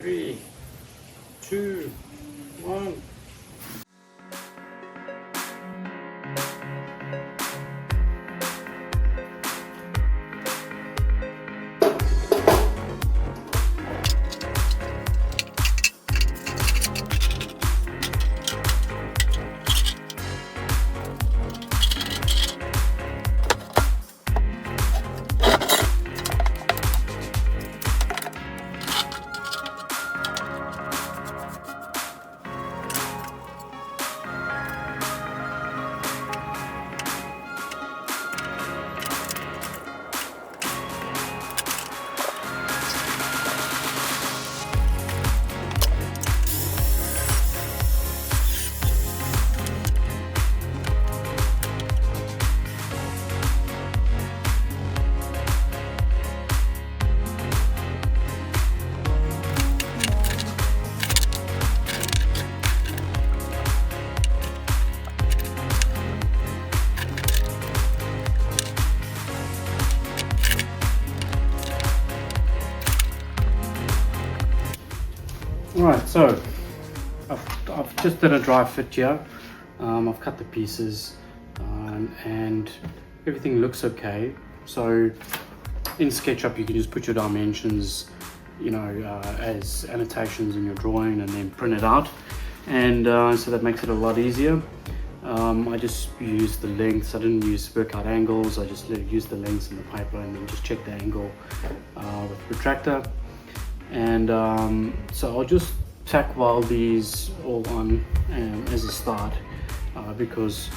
3, 2, 1. Alright, so I've just done a dry fit here. I've cut the pieces and everything looks okay. So in SketchUp you can just put your dimensions, as annotations in your drawing and then print it out, and so that makes it a lot easier. I just used the lengths. I didn't work out angles. I just used the lengths in the paper and then just check the angle with the protractor. And so I'll just tack weld these all on as a start, because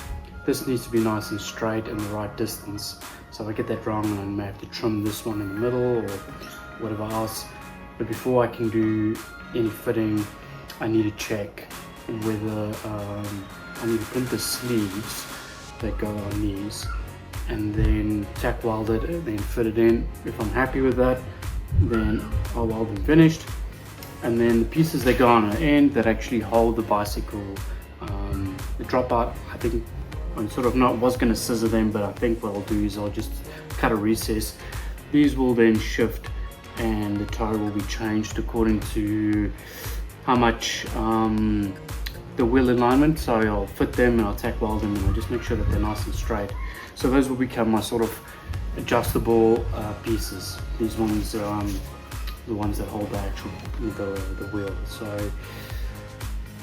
this needs to be nice and straight and the right distance. So if I get that wrong, I may have to trim this one in the middle or whatever else. But before I can do any fitting, I need to check whether I need to print the sleeves that go on these and then tack weld it and then fit it in. If I'm happy with that, then I'll weld them finished, and then the pieces that go on the end that actually hold the bicycle, the drop out, I think I'm was going to scissor them, but I think what I'll do is I'll just cut a recess. These will then shift and the toe will be changed according to how much the wheel alignment. So I'll fit them and I'll tack weld them and I'll just make sure that they're nice and straight. So those will become my adjustable pieces. These ones are the ones that hold the actual the wheel. So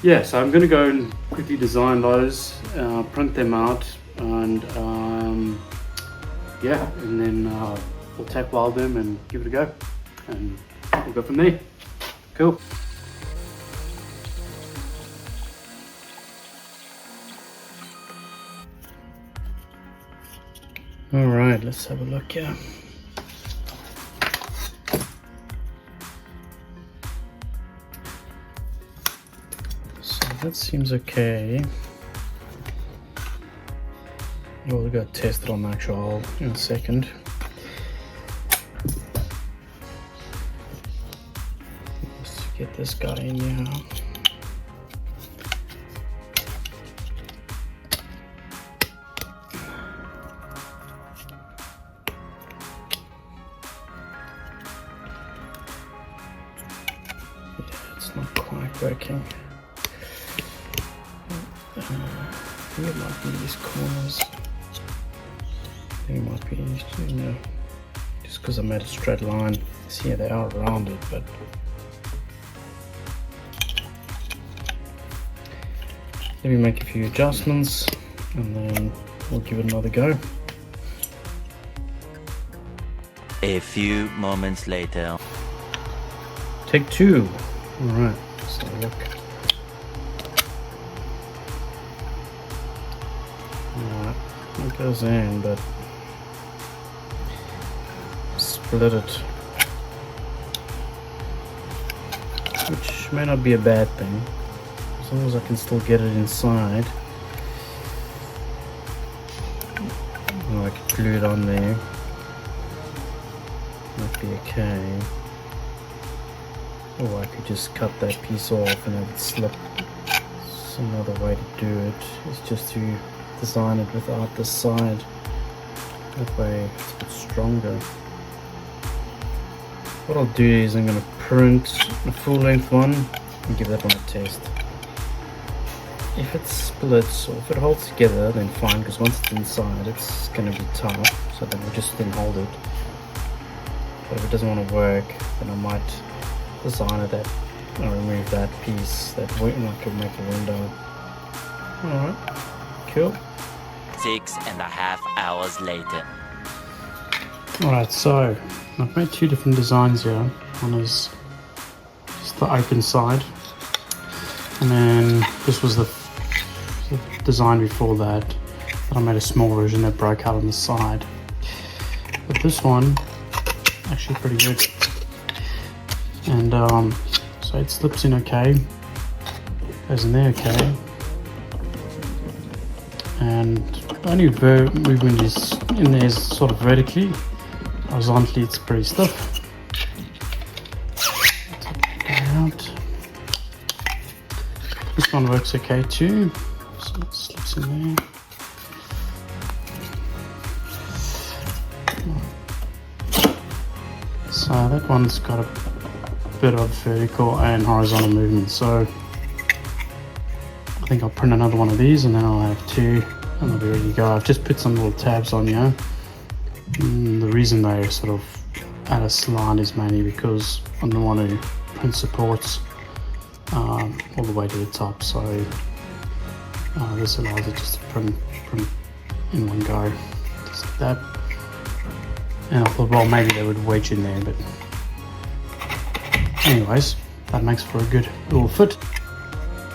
yeah, so I'm going to go and quickly design those, print them out, and yeah, and then we'll tack weld them and give it a go, and we'll go from there. Cool. All right, let's have a look here. So that seems okay. We'll go test it on the actual hole in a second. Let's get this guy in here. It's not quite working. I think it might be these corners. I think it might be, just because I made a straight line. See, they are rounded, but let me make a few adjustments and then we'll give it another go. A few moments later. Take two. All right, so look. All right, it goes in, but split it, which may not be a bad thing, as long as I can still get it inside. Or I could glue it on there. Might be okay. Or I could just cut that piece off and have it slip. It's another way to do it, is just to design it without the side. That way it's a bit stronger. what I'll do is I'm going to print a full length one and give that one a test. If it splits or if it holds together, then fine, because once it's inside it's going to be tight, so then we'll just then hold it. But if it doesn't want to work, then I might design it that I'll remove that piece that could make a window. Alright, cool. 6.5 hours later. Alright, so I've made two different designs here. One is just the open side, and then this was the design before that I made a small version that broke out on the side. But this one actually pretty good, and so it slips in okay, goes in there okay, and the only movement is in there is sort of vertically. Horizontally it's pretty stiff. Take that out. This one works okay too, so it slips in there. So that one's got a bit of vertical and horizontal movement, so I think I'll print another one of these and then I'll have two and I'll be ready to go. I've just put some little tabs on here. The reason they sort of add a slant is mainly because I don't want to print supports all the way to the top, so this allows it just to print in one go, just like that. And I thought, well, maybe they would wedge in there, but anyways, that makes for a good little fit.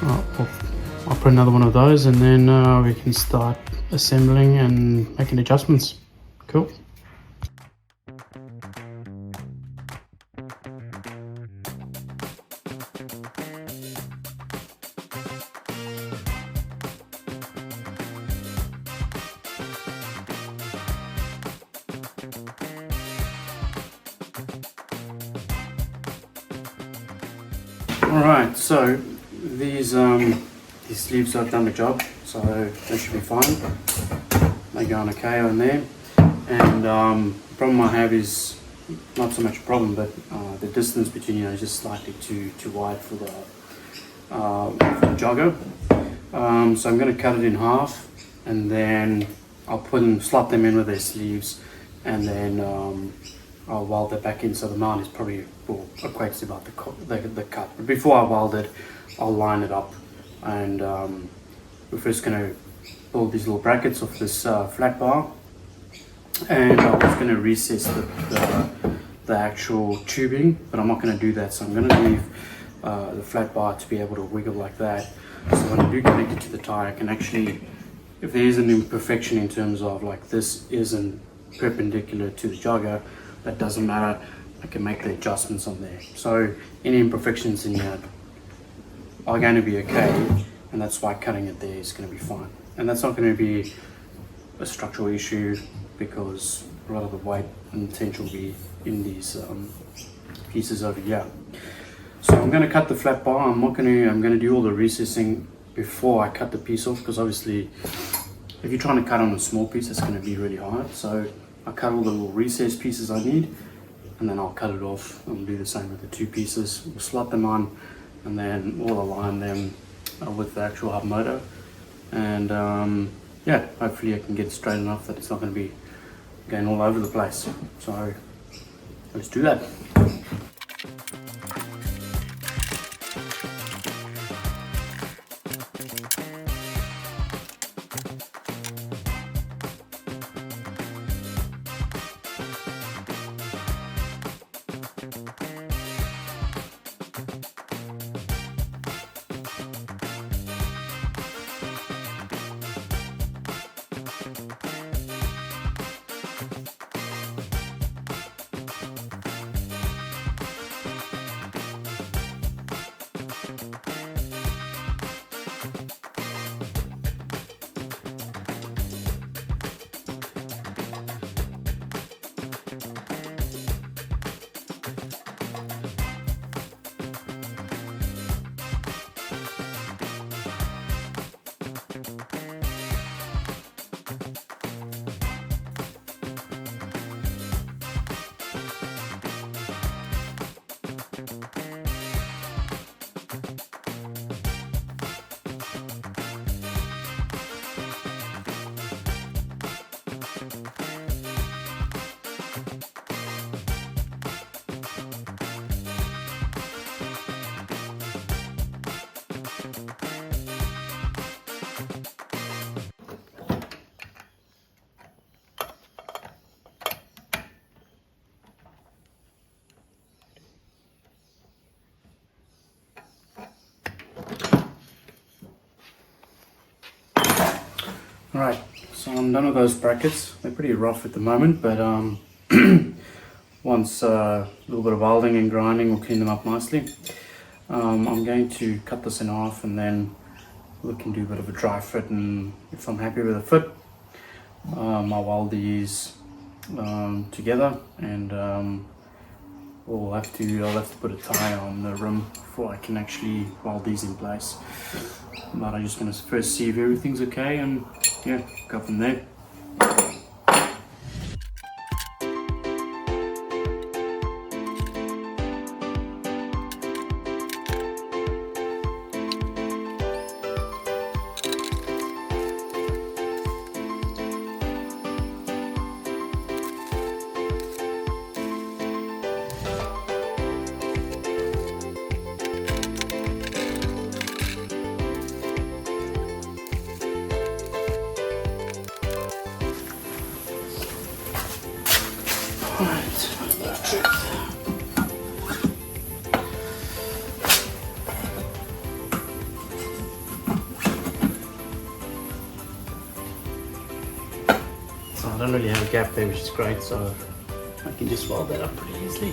I'll print another one of those and then we can start assembling and making adjustments. Cool. Alright, so these sleeves have done the job, so they should be fine. They go on okay on there. And the problem I have is not so much a problem, but the distance between is just slightly too wide for the jogger. So I'm going to cut it in half, and then I'll slot them in with their sleeves, and then I'll weld that back in, so the mount is probably equates to about the cut. But before I weld it, I'll line it up, and we're first going to build these little brackets off this flat bar, and I was going to recess the actual tubing, but I'm not going to do that, so I'm going to leave the flat bar to be able to wiggle like that. So when I do connect it to the tire, I can actually, if there is an imperfection in terms of like this isn't perpendicular to the jogger, that doesn't matter, I can make the adjustments on there. So any imperfections in here are going to be okay, and that's why cutting it there is going to be fine. And that's not going to be a structural issue, because a lot of the weight and tension will be in these pieces over here. So I'm going to cut the flat bar. I'm going to do all the recessing before I cut the piece off, because obviously if you're trying to cut on a small piece, it's going to be really hard. So I cut all the little recessed pieces I need, and then I'll cut it off. I'll do the same with the two pieces. We'll slot them on, and then we'll align them with the actual hub motor. And yeah, hopefully I can get it straight enough that it's not going to be going all over the place. So let's do that. Alright, so I'm done with those brackets. They're pretty rough at the moment, but once a little bit of welding and grinding will clean them up nicely. I'm going to cut this in half and then we can do a bit of a dry fit, and if I'm happy with the fit, I'll weld these together, and I'll have to put a tie on the rim before I can actually weld these in place. But I'm just going to first see if everything's okay, and yeah, go from there. So I don't really have a gap there, which is great, so I can just weld that up pretty easily.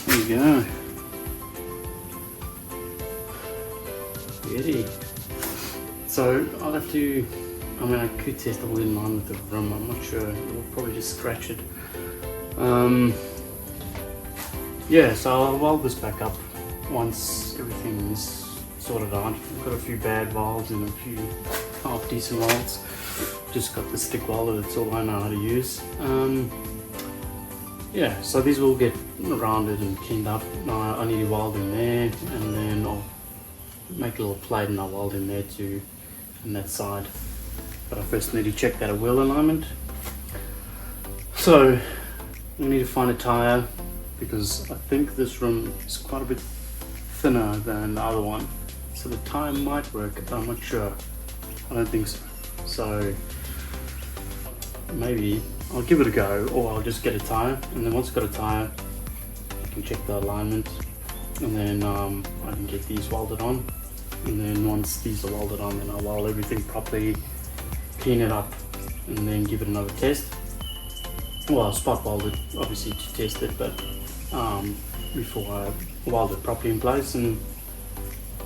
There you go. Ready. So I'll have to, I could test the wheel in line with the rim, I'm not sure, we'll probably just scratch it. Yeah, so I'll weld this back up once everything is sorted out. I've got a few bad valves and a few half decent welds. Just got the stick welder, that's all I know how to use. Yeah, so these will get rounded and cleaned up. Now I need to weld in there, and then I'll make a little plate and I'll weld in there too, on that side. But I first need to check that wheel alignment. So we need to find a tire, because I think this rim is quite a bit thinner than the other one. So the tire might work, but I'm not sure. I don't think so. So maybe I'll give it a go, or I'll just get a tire, and then once I've got a tire I can check the alignment, and then I can get these welded on, and then once these are welded on, then I'll weld everything properly, clean it up, and then give it another test. Well, I'll spot weld it obviously to test it, but before I weld it properly in place. And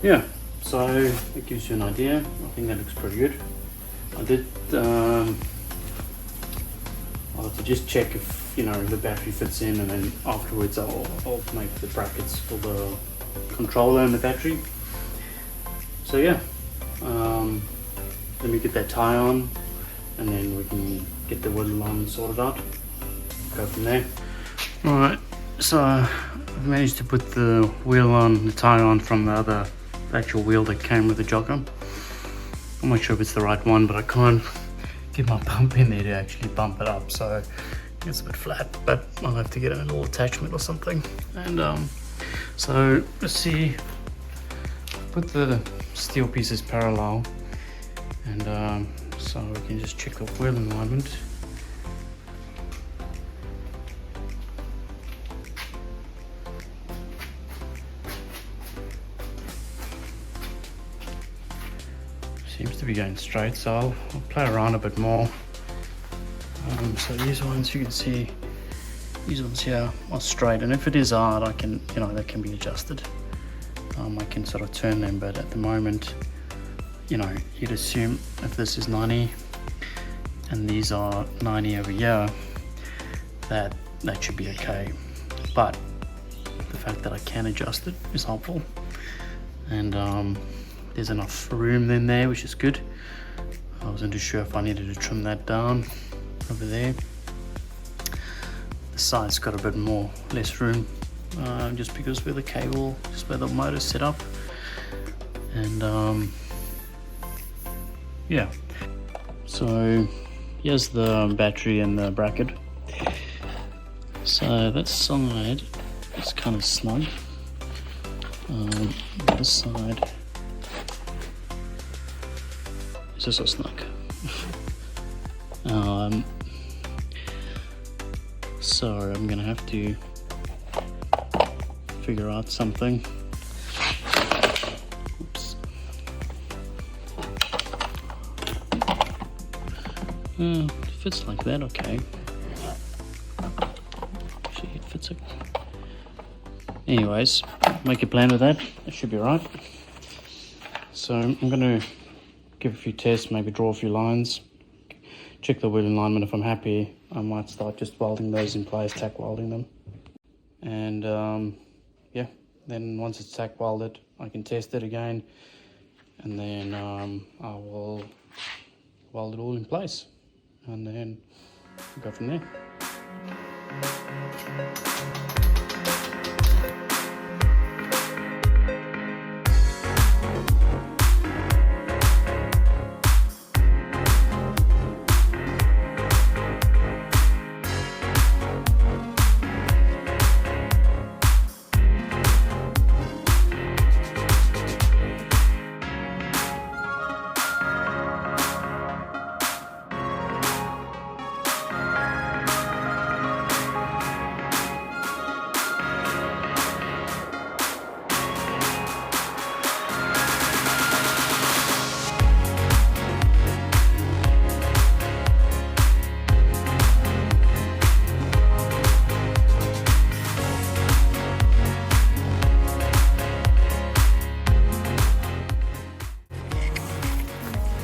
yeah, so it gives you an idea. I think that looks pretty good. I did I'll have to just check if the battery fits in, and then afterwards I'll make the brackets for the controller and the battery. So yeah, let me get that tie on, and then we can get the wheel alignment sorted out. Go from there. Alright, so I've managed to put the wheel on, the tie on from the actual wheel that came with the Jogger. I'm not sure if it's the right one, but I can't get my pump in there to actually bump it up, so it's a bit flat, but I'll have to get a little attachment or something. And so let's see, put the steel pieces parallel, and so we can just check the wheel alignment. Seems to be going straight, so I'll play around a bit more. So these ones, you can see, these ones here are straight, and if it is hard, I can, they can be adjusted. I can sort of turn them, but at the moment, you'd assume if this is 90 and these are 90 over here, that should be okay. But the fact that I can adjust it is helpful, and there's enough room in there, which is good. I wasn't too sure if I needed to trim that down over there. The side's got a bit less room, just because where the cable, just where the motor's set up. And yeah, so here's the battery and the bracket. So that side is kind of snug. This side is just so snug. So I'm gonna have to figure out something. Oops. It fits like that, okay. Actually, it fits it. Anyways, make a plan with that. It should be right. So I'm gonna give a few tests, maybe draw a few lines, check the wheel alignment. If I'm happy, I might start just welding those in place, tack welding them. And yeah, then once it's tack welded, I can test it again, and then I will weld it all in place, and then go from there.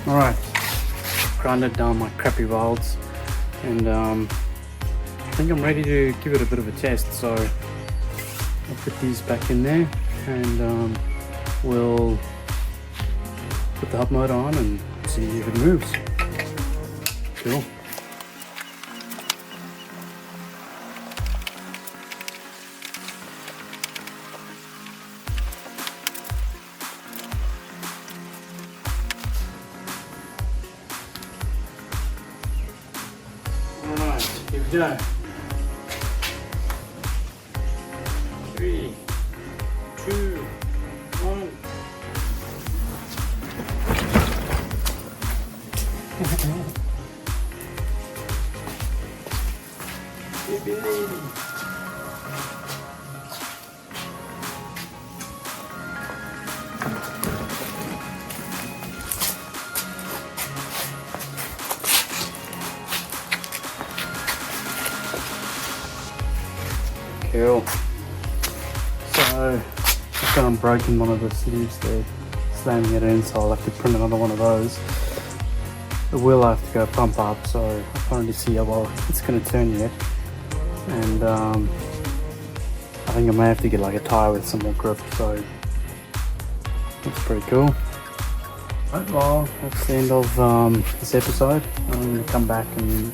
Alright, grinded down my crappy welds, and I think I'm ready to give it a bit of a test. So I'll put these back in there, and we'll put the hub motor on and see if it moves. Cool. Alright, here we go. 3, 2, 1. Cool. So I've got unbroken one of the sleeves there, slamming it in, so I'll have to print another one of those. The wheel I have to go pump up, so I can't really see how well it's going to turn yet. And I think I may have to get like a tyre with some more grip, so that's pretty cool. Right, well, that's the end of this episode. I'm going to come back and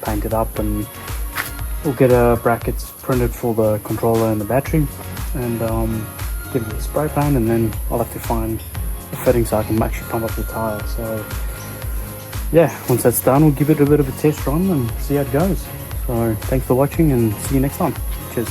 paint it up, and we'll get brackets printed for the controller and the battery, and give it a spray paint, and then I'll have to find a fitting so I can actually pump up the tyre. So yeah, once that's done, we'll give it a bit of a test run and see how it goes. So thanks for watching, and see you next time. Cheers.